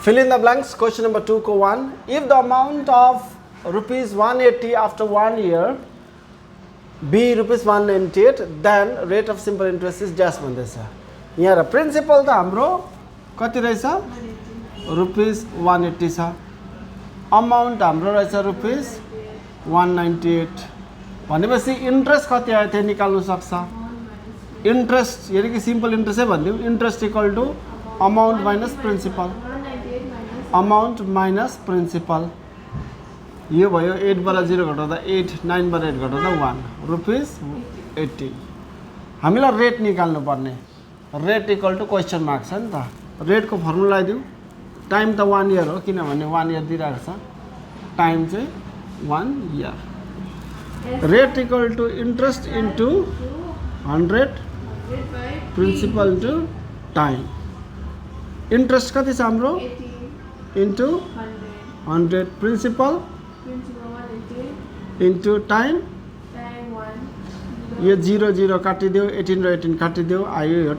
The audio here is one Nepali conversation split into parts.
Fill in the blanks. Question number 2 को 1. If the amount of rupees 180 after 1 year be rupees 198, then rate of simple interest is dash भन्दैछ। यहाँ प्रिन्सिपल त हाम्रो कति रहेछ रुपीस 180 छ, अमाउन्ट हाम्रो रहेछ रुपीस 198 भनेपछि इन्ट्रेस्ट कति आयो त्यो निकाल्नु सक्छ। इन्ट्रेस्ट यानी कि सिम्पल इन्ट्रेस्टै भनिदिउँ, interest equal to amount minus principal, amount minus principal. यो भयो 8 बाट 0 घटाउँदा 8, 9 बाट 8 घटाउँदा 1 रुपीस 80। हामीलाई रेट निकाल्नु पर्ने, rate equal to question mark छ नि त। रेटको फर्मुला दिउँ, टाइम त 1 इयर हो किनभने 1 इयर दिइरहेको छ, टाइम चाहिँ 1 year. Rate equal to interest into 100 principal into time. Interest कति छ हाम्रो इन्टु 100 प्रिन्सिपल इन्टु टाइम। यो 0 0 काटिदियो, 18 र 18 काटिदियो, आयो यो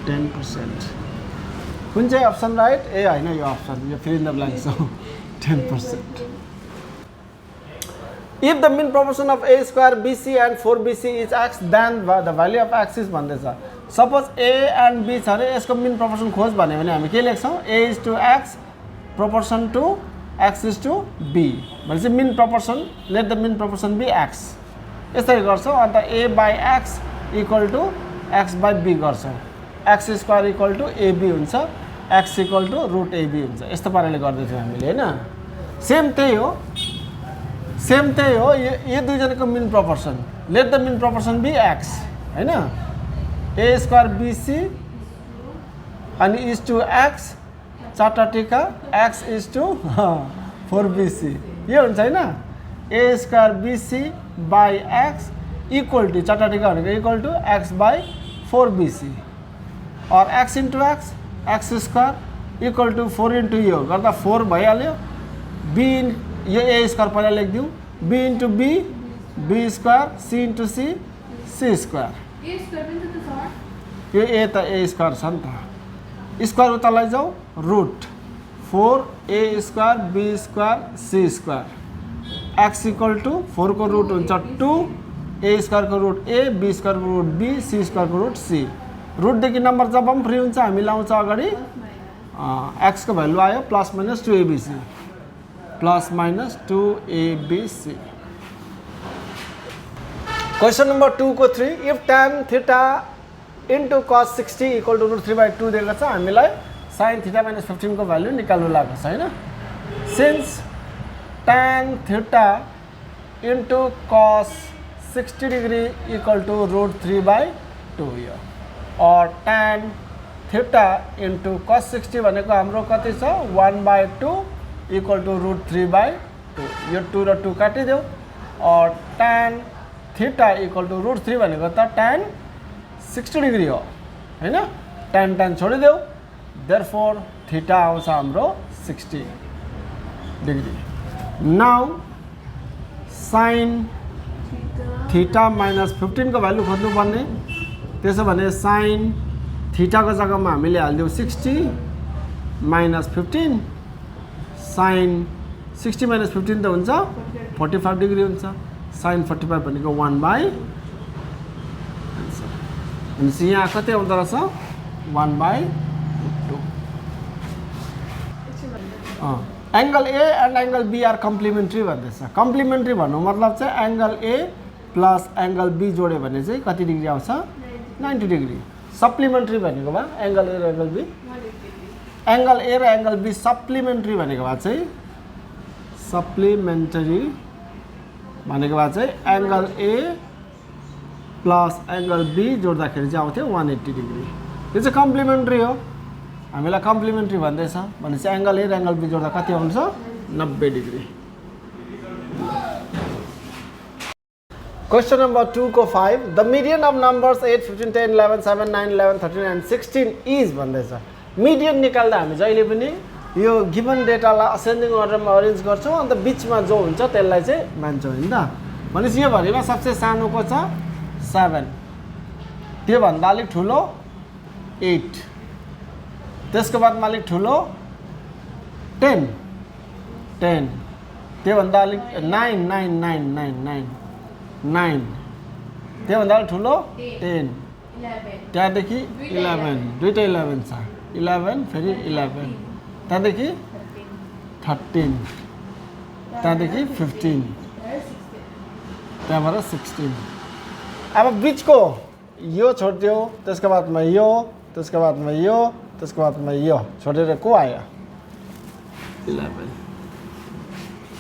10%। कुन चाहिँ अप्सन राइट? ए होइन, यो अप्सन, यो फिल इन द ब्ल्याङ्क्स हो 10%। If the mean proportion of a square BC and 4BC is x, then the value of x is भन्दैछ। सपोज a and b छ अरे, यसको मिन प्रोपोर्सन खोज भन्यो भने हामी के लेख्छौँ? a is to x proportion to x is to b भनेपछि mean proportion, let the mean proportion B x यसरी गर्छौँ। अन्त a by x equal to x by b गर्छौँ। x square equal to ab हुन्छ, x equal to root ab हुन्छ। यस्तो पाराले गर्दैथ्यौँ हामीले होइन। सेम त्यही हो, सेम त्यही हो। यो दुईजनाको mean proportion, let the mean proportion B x होइन। a स्क्वायर bc अनि इज टु x, चारवटा टिका x इज टु 4bc, यो हुन्छ होइन। a square bc by x equal to, चारवटा टिका भनेको equal to x by 4bc और x into x square equal to 4 into यो गर्दा 4 भइहाल्यो। b यो a स्क्वायर पहिला लेखिदिउँ, b into b, b square, c into c, c square. यो a त a स्क्वायर छ नि त, स्क्वायर उता लैजाऊ, root 4a square b square c square. x equal to 4 को रुट हुन्छ 2, a स्क्वायर को रुट a, b स्क्वायर को रुट b, c स्क्वायर को रुट c। रुटदेखि नम्बर जब पनि फ्री हुन्छ हामी लाउँछ अगाडि, x को भ्यालु आयो plus minus 2abc, plus minus 2abc। Question number 2 को 3, if tan theta into cos 60 equal to root 3/2 दिएको छ, हामीलाई sin थीटा माइनस 15 को भ्यालु निकाल्नु लागेको छ होइन। Since tan theta into cos 60 degree equal to root 3/2 यो, और tan थीटा इन्टु cos 60 भनेको हाम्रो कति छ 1/2 इक्वल टु रुट 3/2। यो 2 र 2 काटिदेऊ, और tan theta equal to root 3 भनेको त tan 60 डिग्री हो होइन। tan छोडिदेऊ, देयरफोर थीटा आउँछ हाम्रो 60 degree. Now sin theta minus 15 को भ्यालु खोज्नु पर्ने, त्यसो भने sin थीटा को जग्गामा हामीले हाल्दियौ 60 माइनस 15, sin 60 माइनस 15 त हुन्छ 45 डिग्री हुन्छ। sin 45 भनेको 1/, भनेपछि यहाँ कति आउँदो रहेछ 1/2। Angle A and angle B are complementary भन्दैछ। कम्प्लिमेन्ट्री भन्नु मतलब चाहिँ angle A plus angle B जोड्यो भने चाहिँ कति डिग्री आउँछ 90 डिग्री। सप्लिमेन्ट्री भनेको भए एंगल ए र एंगल बी, एंगल ए र एंगल बी सप्लिमेन्ट्री भनेको भए चाहिँ, सप्लिमेन्टरी भनेको भए चाहिँ angle A plus angle B जोड्दाखेरि चाहिँ आउँथ्यो 180 डिग्री। यो चाहिँ कम्प्लिमेन्ट्री हो, हामीलाई कम्प्लिमेन्ट्री भन्दैछ भनेपछि एंगल ए र एंगल बी जोड्दा कति आउँछ 90 डिग्री। क्वेश्चन नंबर 2 को 5, the median of numbers 8, 15, 10, 11, 7, 9, 11, 13 and 16 is भन्दैछ। मिडियन निकाल्दा हामी जहिले पनि यो गिवन डेटालाई असेन्डिङ अर्डरमा अरेन्ज गर्छौं, अन्त बीचमा जो हुन्छ त्यसलाई चाहिँ मान्छौं हैन त। भनेपछि यो भरिमा सबसे सानो को छ 7, त्यो भन्दा अलिक ठुलो 8, त्यसको बादमा अलिक ठुलो 10 10 त्योभन्दा अलिक 9 9 9 9 9 9 त्योभन्दा अलिक ठुलो 10 त्यहाँदेखि 11 दुईटा 11 छ 11 फेरि 11 त्यहाँदेखि 13 त्यहाँदेखि 15 त्यहाँबाट 16 अब बिचको यो छोडिदियो त्यसको बादमा यो त्यसको बादमा यो त्यसको बादमा यो छोडेर को आयो 11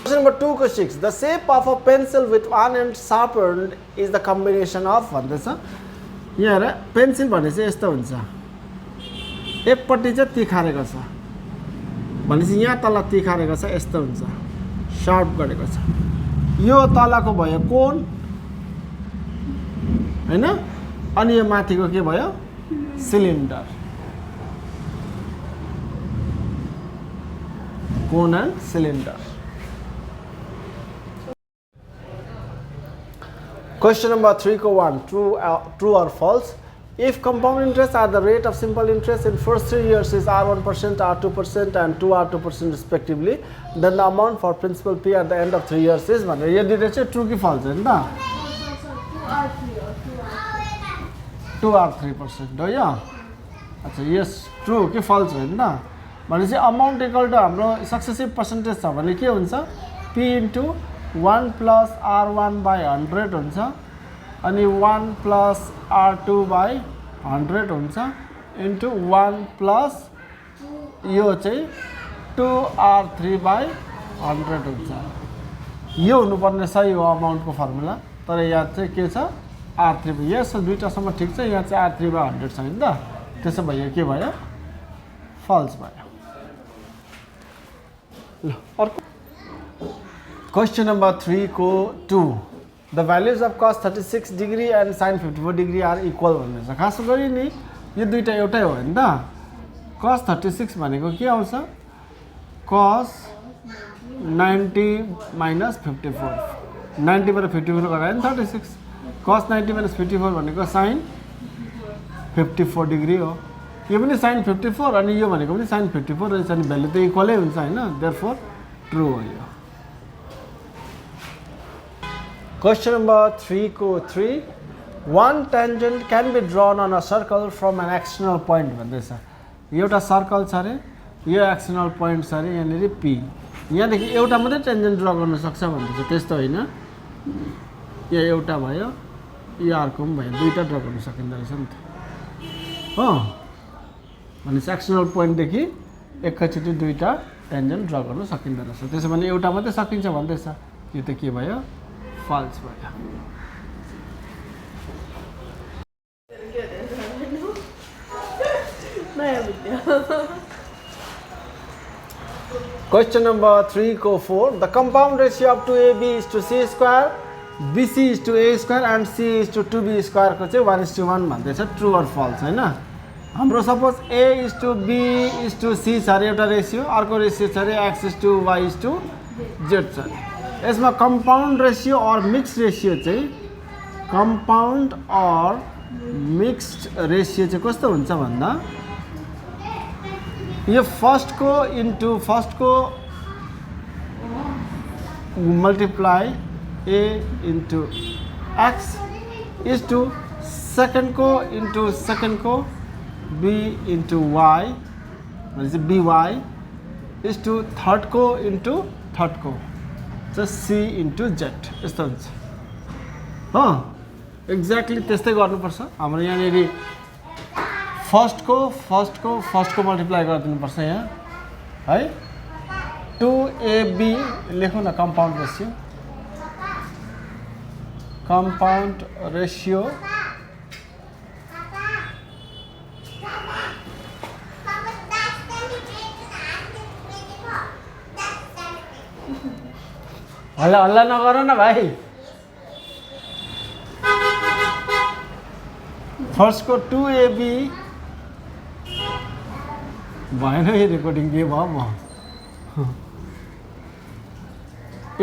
Question number 2 को 6 The shape of a pencil with one end sharpened is the combination of भन्दैछ यहाँ हेर पेन्सिल भने चाहिँ यस्तो हुन्छ एकपट्टि चाहिँ तिखारेको छ भनेपछि यहाँ तल तिखारेको छ यस्तो हुन्छ शार्प गरेको छ यो तलको भयो कोण हैन अनि यो माथिको के भयो सिलिन्डर कोण एन्ड सिलिन्डर Question number 3 को 1 true or false if compound interest at the rate of simple interest in first 3 years is R1%, R2% and 2R2% respectively then the amount for principal P at the end of 3 years is भनेर यो दिँदै चाहिँ ट्रू कि फल्स हो नि त 2R3% हो यो अच्छा यस ट्रू कि फल्स हो नि त भनेपछि अमाउन्ट इक्वल टु हाम्रो सक्सेसिभ पर्सेन्टेज छ भने के हुन्छ P into 1 plus R1 by 100 हुन्छ अनि 1 प्लस R2 बाई 100 हुन्छ इन्टु 1 प्लस यो चाहिँ 2R3 बाई 100 हुन्छ यो हुनुपर्ने सही हो अमाउन्टको फर्मुला तर यहाँ चाहिँ के छ R3 यस दुईटासम्म ठिक छ यहाँ चाहिँ R3 बाई 100 छ नि त त्यसो भए के भयो फल्स भयो ल अर्को Question number 3 को 2 The values of cos 36 degree and sin 54 degree are equal भन्दैछ खास गरी नि यो दुईटा एउटै हो नि त cos 36 भनेको के आउँछ cos 90 minus 54 90 बाट 54 गरायो नि 36 cos 90 minus 54 भनेको sin 54 डिग्री हो यो पनि sin 54 अनि यो भनेको पनि sin 54 रहेछ अनि भ्यालु त इक्वलै हुन्छ हैन देयरफोर ट्रू हो यो Question number 3 को 3 One tangent can be drawn on a circle from an axonal point भन्दैछ एउटा सर्कल छ रे यो एक्सनल पोइन्ट छ रे यहाँनेरि P यहाँदेखि एउटा मात्रै टेन्जेन्ट ड्रा गर्न सक्छ भन्दैछ त्यस्तो हैन यो एउटा भयो यो अर्को पनि भयो दुईटा ड्रा गर्न सकिन्छ रहेछ नि त हो भनेपछि एक्सनल पोइन्टदेखि एकैचोटि दुईटा टेन्जेन्ट ड्रा गर्न सकिन्छ रहेछ त्यसो भने एउटा मात्रै सकिन्छ भन्दैछ यो त के भयो false भयो Question number 3 को 4 The compound ratio of 2AB is to C square BC is to A square and C is to 2B square को चाहिँ 1:1 भन्दैछ ट्रू अर फल्स हैन हाम्रो suppose A is to B is to C छ रे एउटा रेशियो अर्को रेशियो छ रे X is to Y is to Z छ यसमा कंपाउंड रेशियो और मिक्स्ड रेशियो चाहिँ कंपाउंड और मिक्स्ड रेशियो चाहिँ कस्तो हुन्छ भन्दा यो फर्स्ट को इन्टु फर्स्ट को multiply A into X is to second को इन्टु सेकेन्ड को B इन्टु Y भनेपछि BY इज टु थर्ड को इन्टु थर्ड को C इन्टु Z यस्तो हुन्छ हो एक्ज्याक्टली त्यस्तै गर्नुपर्छ हाम्रो यहाँनेरि फर्स्ट को मल्टिप्लाई गरिदिनुपर्छ यहाँ है 2AB लेखौँ न कंपाउंड रेशियो हल्ला हल्ला नगर न भाइ फर्स्ट को 2AB भएन यो रेकर्डिङ के भयो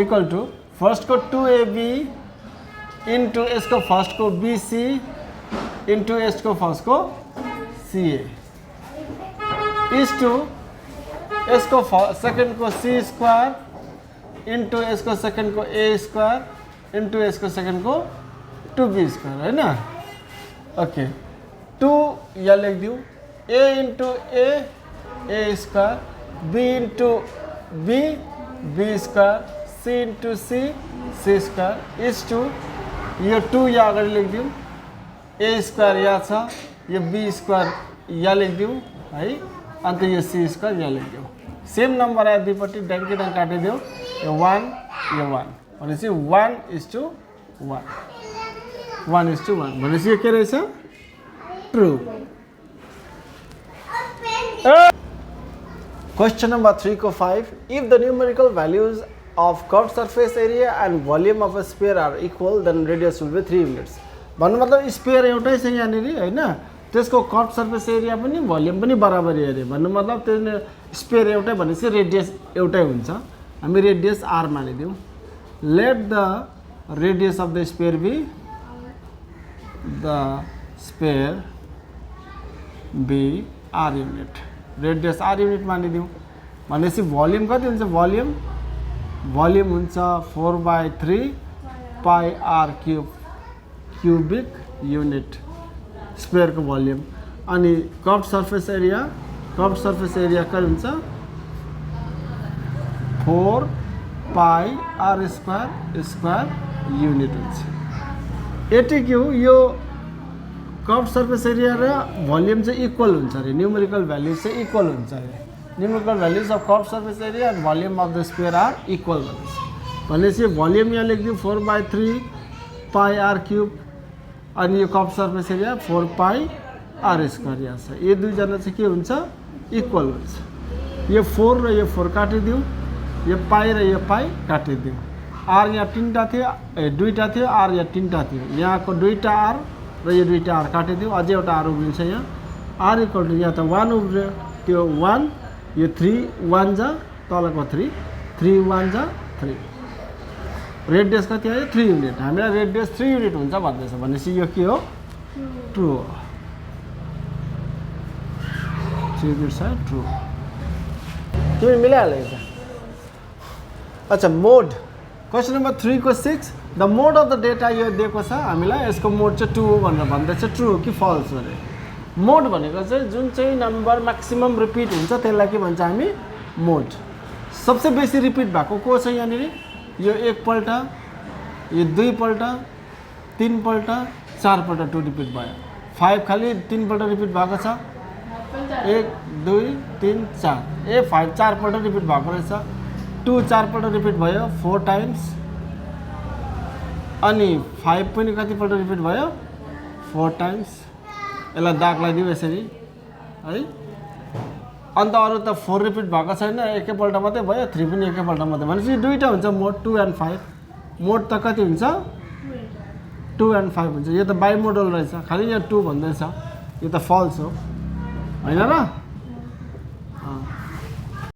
इक्वल टु फर्स्ट को 2AB इन्टु यसको फर्स्ट को BC इन्टु यसको फर्स्ट को CA इज टू यसको सेकेन्डको सी स्क्वायर इन्टु यसको सेकेन्डको ए स्क्वायर इन्टु यसको सेकेन्डको 2b स्क्वायर होइन ओके 2 यहाँ लेखिदिउँ a into A square b into b square c into c square is to यो 2 यहाँ अगाडि लेखिदिउँ ए स्क्वायर यहाँ छ यो b स्क्वायर यहाँ लेखिदिउँ है अन्त यो c स्क्वायर यहाँ लेखिदिउँ सेम नम्बर आयो दुईपट्टि ड्याङ्की ड्याङ काटिदिउँ यो 1 भनेपछि 1:1 भनेपछि यो के रहेछ ट्रु क्वेश्चन नम्बर 3 को 5 if the numerical values of curve surface area and volume of a sphere are equal then radius will be 3 units भन्नु मतलब स्पेयर एउटै छ यहाँनिर होइन त्यसको कर्व सर्फेस एरिया पनि भोल्युम पनि बराबरी अरे भन्नु मतलब त्यो स्पेयर एउटै भनेपछि रेडियस एउटै हुन्छ हामी रेडियस r मानिदिउँ let the radius of the sphere be r unit radius r unit मानिदिउँ भनेपछि भोल्युम कति हुन्छ भोल्युम हुन्छ 4/3 पाई r क्युबिक युनिट स्पेयरको भोल्युम अनि कर्व सर्फेस एरिया कति हुन्छ 4 पाई r स्क्वायर युनिट हुन्छ यति के हो यो कर्व सर्फेस एरिया र भोल्युम चाहिँ इक्वल हुन्छ अरे न्यूमेरिकल भ्याल्युज चाहिँ इक्वल हुन्छ अरे numerical values of curve surface area and volume of the sphere are equal भनेपछि भोल्युम यहाँ लेखिदिउँ 4/3 पाई r क्युब अनि यो curve surface area 4 pi r square यहाँ छ यो दुईजना चाहिँ के हुन्छ इक्वल हुन्छ यो 4 र यो 4 काटिदिउँ यो पाई र यो पाई काटिदिउँ r यहाँ दुईटा थियो r यहाँ तीनटा थियो यहाँको दुईटा r र यो दुईटा r काटिदिउँ अझै एउटा r उब्रिन्छ यहाँ r इक्वल टु यहाँ त 1 उब्रियो त्यो 1 यो 3 1 जा तलको 3 1 जा 3 रेडियस कति आयो 3 युनिट हामीलाई रेडियस 3 युनिट हुन्छ भन्दैछ भनेपछि यो के हो ट्रु हो 3 युनिट छ ट्रु तिमी मिलाइहाल्यो अच्छा मोड क्वेश्चन नम्बर 3 को 6 the mode of the data यो दिएको छ हामीलाई यसको मोड चाहिँ 2 हो भनेर भन्दैछ ट्रु हो कि फल्स हो अरे मोड भनेको चाहिँ जुन चाहिँ नम्बर म्याक्सिमम रिपिट हुन्छ त्यसलाई के भन्छ हामी मोड सबसे बेसी रिपिट भएको को छ यहाँनिर यो एकपल्ट यो दुईपल्ट तीनपल्ट चारपल्ट 2 रिपिट भयो 5 खालि 3 पल्ट रिपिट भएको छ 1 2 3 4 ए 5 4 पल्ट रिपिट भएको रहेछ 2 4 पल्ट रिपिट भयो 4 टाइम्स अनि 5 पनि कति पल्ट रिपिट भयो 4 टाइम्स यसलाई दाग लगाइदिउँ यसरी है अन्त अरू त 4 रिपिट भएको छैन एकैपल्ट मात्रै भयो 3 पनि एकैपल्ट मात्रै भनेपछि दुईटा हुन्छ मोड 2 एन्ड 5 मोड त कति हुन्छ 2 एन्ड 5 हुन्छ यो त बाई मोडल रहेछ खालि यहाँ 2 भन्दैछ यो त फल्स हो हैन र